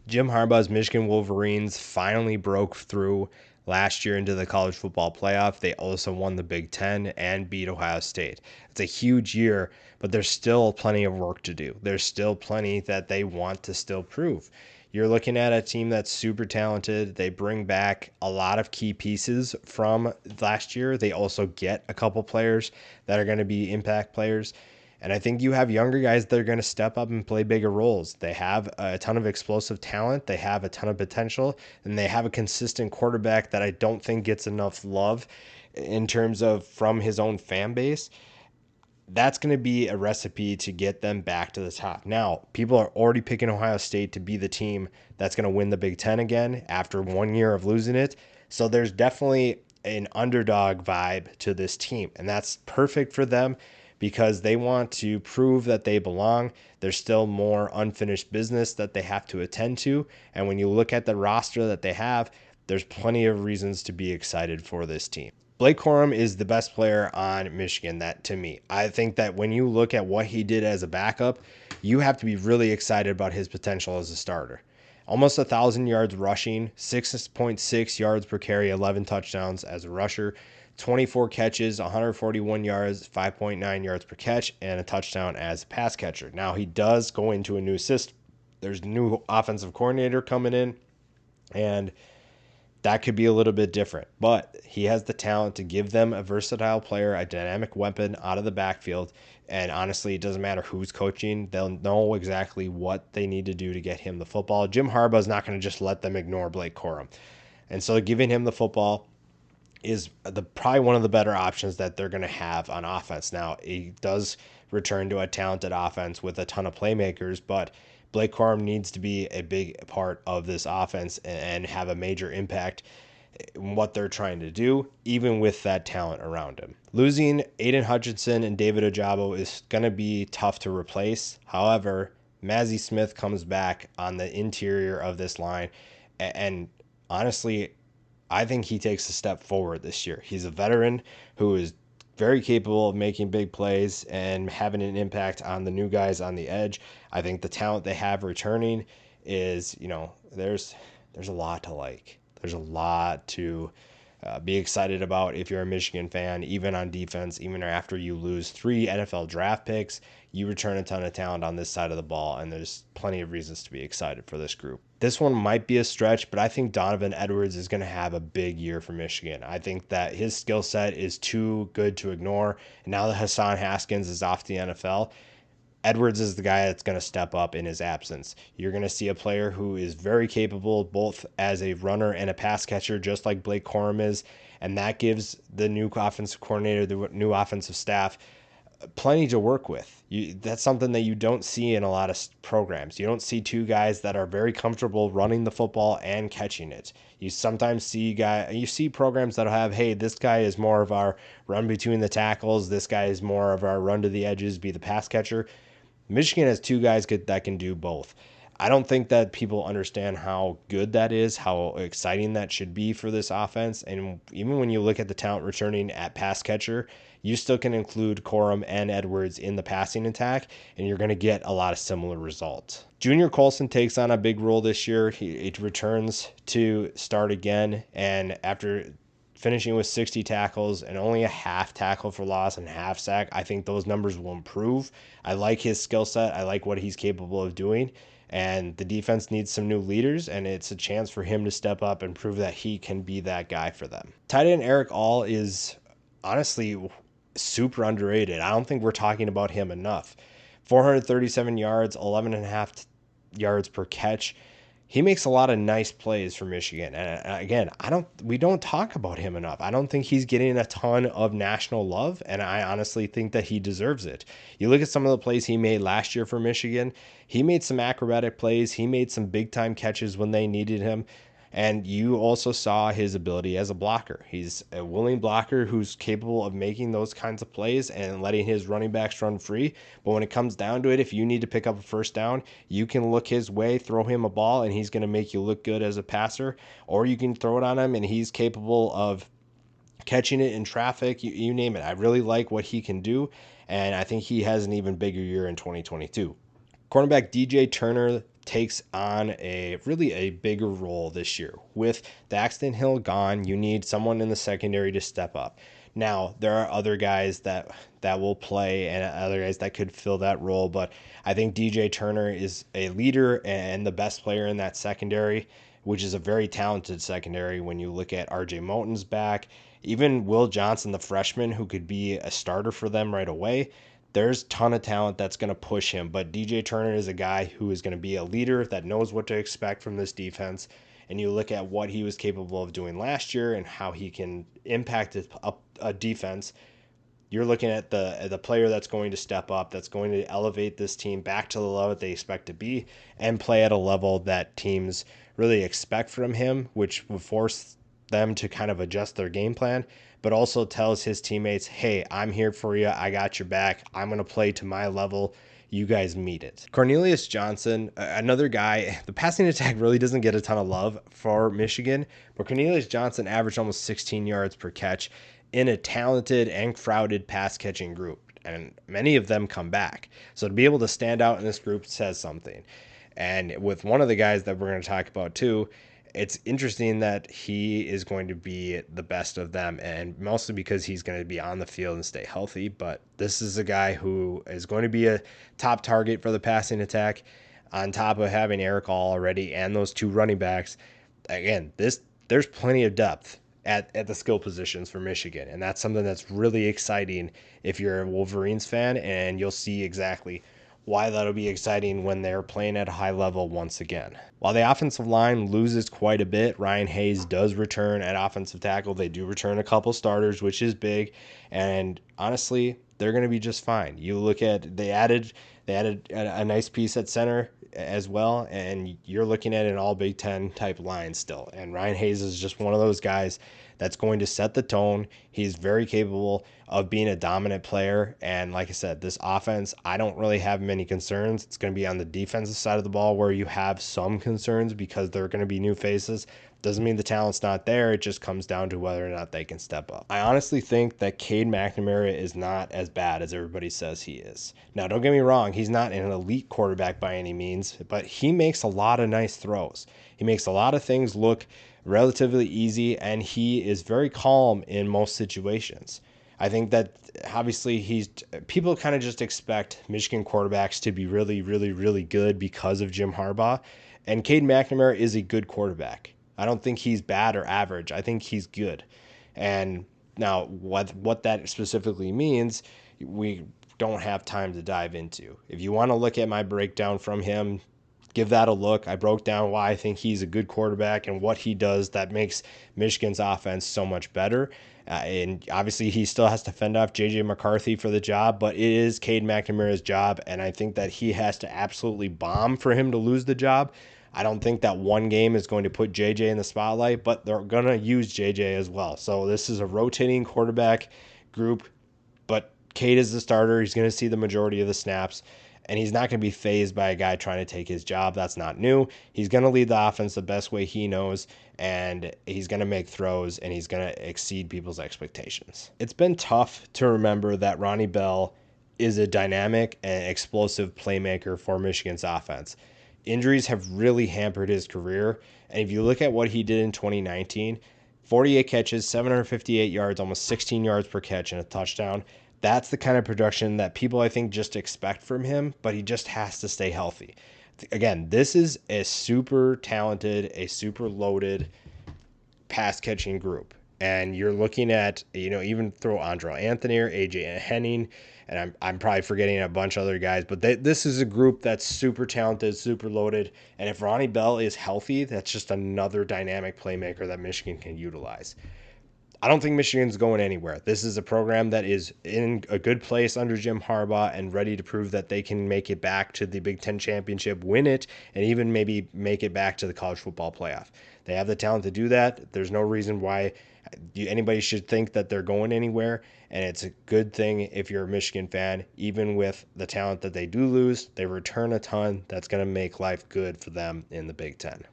Jim Harbaugh's Michigan Wolverines finally broke through last year into the college football playoff. They also won the Big Ten and beat Ohio State. It's a huge year, but there's still plenty of work to do. There's still plenty that they want to still prove. You're looking at a team that's super talented. They bring back a lot of key pieces from last year. They also get a couple players that are going to be impact players. And I think you have younger guys that are going to step up and play bigger roles. They have a ton of explosive talent. They have a ton of potential. And they have a consistent quarterback that I don't think gets enough love in terms of from his own fan base. That's going to be a recipe to get them back to the top. Now, people are already picking Ohio State to be the team that's going to win the Big Ten again after 1 year of losing it. So there's definitely an underdog vibe to this team. And that's perfect for them because they want to prove that they belong. There's still more unfinished business that they have to attend to. And when you look at the roster that they have, there's plenty of reasons to be excited for this team. Blake Corum is the best player on Michigan, that to me. I think that when you look at what he did as a backup, you have to be really excited about his potential as a starter. Almost 1,000 yards rushing, 6.6 yards per carry, 11 touchdowns as a rusher, 24 catches, 141 yards, 5.9 yards per catch, and a touchdown as a pass catcher. Now, he does go into a new system. There's a new offensive coordinator coming in, and that could be a little bit different. But he has the talent to give them a versatile player, a dynamic weapon out of the backfield. And honestly, it doesn't matter who's coaching. They'll know exactly what they need to do to get him the football. Jim Harbaugh is not going to just let them ignore Blake Corum. And so giving him the football is probably one of the better options that they're going to have on offense. Now, he does return to a talented offense with a ton of playmakers, but Blake Corum needs to be a big part of this offense and have a major impact in what they're trying to do, even with that talent around him. Losing Aiden Hutchinson and David Ojabo is going to be tough to replace. However, Mazi Smith comes back on the interior of this line, and honestly, I think he takes a step forward this year. He's a veteran who is very capable of making big plays and having an impact on the new guys on the edge. I think the talent they have returning is, there's a lot to like. There's a lot to be excited about if you're a Michigan fan, even on defense, even after you lose 3 NFL draft picks, you return a ton of talent on this side of the ball, and there's plenty of reasons to be excited for this group. This one might be a stretch, but I think Donovan Edwards is going to have a big year for Michigan. I think that his skill set is too good to ignore. And now that Hassan Haskins is off the NFL, Edwards is the guy that's going to step up in his absence. You're going to see a player who is very capable both as a runner and a pass catcher, just like Blake Corum is. And that gives the new offensive coordinator, the new offensive staff, plenty to work with. That's something that you don't see in a lot of programs. You don't see 2 guys that are very comfortable running the football and catching it. You sometimes see programs that'll have, hey, this guy is more of our run between the tackles. This guy is more of our run to the edges, be the pass catcher. Michigan has 2 guys that can do both. I don't think that people understand how good that is, how exciting that should be for this offense. And even when you look at the talent returning at pass catcher, you still can include Corum and Edwards in the passing attack, and you're going to get a lot of similar results. Junior Colson takes on a big role this year. He returns to start again, and after finishing with 60 tackles and only a half tackle for loss and half sack, I think those numbers will improve. I like his skill set. I like what he's capable of doing. And the defense needs some new leaders, and it's a chance for him to step up and prove that he can be that guy for them. Tight end Eric All is honestly super underrated. I don't think we're talking about him enough. 437 yards, 11.5 yards per catch. He makes a lot of nice plays for Michigan. And again, we don't talk about him enough. I don't think he's getting a ton of national love, and I honestly think that he deserves it. You look at some of the plays he made last year for Michigan. He made some acrobatic plays. He made some big-time catches when they needed him. And you also saw his ability as a blocker. He's a willing blocker who's capable of making those kinds of plays and letting his running backs run free. But when it comes down to it, if you need to pick up a first down, you can look his way, throw him a ball, and he's going to make you look good as a passer. Or you can throw it on him, and he's capable of catching it in traffic, you name it. I really like what he can do, and I think he has an even bigger year in 2022. Cornerback DJ Turner takes on a bigger role this year. With Daxton Hill gone, you need someone in the secondary to step up. Now, there are other guys that will play and other guys that could fill that role, but I think DJ Turner is a leader and the best player in that secondary, which is a very talented secondary when you look at RJ Moten's back. Even Will Johnson, the freshman, who could be a starter for them right away. There's a ton of talent that's going to push him, but DJ Turner is a guy who is going to be a leader that knows what to expect from this defense. And you look at what he was capable of doing last year and how he can impact a defense. You're looking at the player that's going to step up, that's going to elevate this team back to the level they expect to be and play at a level that teams really expect from him, which will force them to kind of adjust their game plan, but also tells his teammates, hey, I'm here for you. I got your back. I'm going to play to my level. You guys meet it. Cornelius Johnson, another guy, the passing attack really doesn't get a ton of love for Michigan, but Cornelius Johnson averaged almost 16 yards per catch in a talented and crowded pass catching group. And many of them come back. So to be able to stand out in this group says something. And with one of the guys that we're going to talk about too, it's interesting that he is going to be the best of them, and mostly because he's going to be on the field and stay healthy. But this is a guy who is going to be a top target for the passing attack on top of having Eric All already and those two running backs. Again, there's plenty of depth at the skill positions for Michigan, and that's something that's really exciting if you're a Wolverines fan, and you'll see exactly why that'll be exciting when they're playing at a high level once again. While the offensive line loses quite a bit, Ryan Hayes does return at offensive tackle. They do return a couple starters, which is big, and honestly, they're going to be just fine. You look at they added a nice piece at center as well, and you're looking at an all Big Ten type line still. And Ryan Hayes is just one of those guys that's going to set the tone. He's very capable of being a dominant player. And like I said, this offense, I don't really have many concerns. It's going to be on the defensive side of the ball where you have some concerns because there are going to be new faces. Doesn't mean the talent's not there. It just comes down to whether or not they can step up. I honestly think that Caden McNamara is not as bad as everybody says he is. Now, don't get me wrong. He's not an elite quarterback by any means, but he makes a lot of nice throws. He makes a lot of things look relatively easy, and he is very calm in most situations. I think that obviously people kind of just expect Michigan quarterbacks to be really, really, really good because of Jim Harbaugh, and Caden McNamara is a good quarterback. I don't think he's bad or average. I think he's good. And now what that specifically means, we don't have time to dive into. If you want to look at my breakdown from him, give that a look. I broke down why I think he's a good quarterback and what he does that makes Michigan's offense so much better. And obviously he still has to fend off J.J. McCarthy for the job, but it is Caden McNamara's job, and I think that he has to absolutely bomb for him to lose the job. I don't think that one game is going to put JJ in the spotlight, but they're going to use JJ as well. So this is a rotating quarterback group, but Cade is the starter. He's going to see the majority of the snaps, and he's not going to be fazed by a guy trying to take his job. That's not new. He's going to lead the offense the best way he knows, and he's going to make throws, and he's going to exceed people's expectations. It's been tough to remember that Ronnie Bell is a dynamic and explosive playmaker for Michigan's offense. Injuries have really hampered his career, and if you look at what he did in 2019, 48 catches, 758 yards, almost 16 yards per catch and a touchdown. That's the kind of production that people, I think, just expect from him, but he just has to stay healthy. Again, this is a super talented, a super loaded pass catching group. And you're looking at, even throw Andrew Anthony or AJ Henning, and I'm probably forgetting a bunch of other guys, but this is a group that's super talented, super loaded. And if Ronnie Bell is healthy, that's just another dynamic playmaker that Michigan can utilize. I don't think Michigan's going anywhere. This is a program that is in a good place under Jim Harbaugh and ready to prove that they can make it back to the Big Ten championship, win it, and even maybe make it back to the college football playoff. They have the talent to do that. There's no reason why anybody should think that they're going anywhere, and it's a good thing if you're a Michigan fan. Even with the talent that they do lose, they return a ton. That's going to make life good for them in the Big Ten.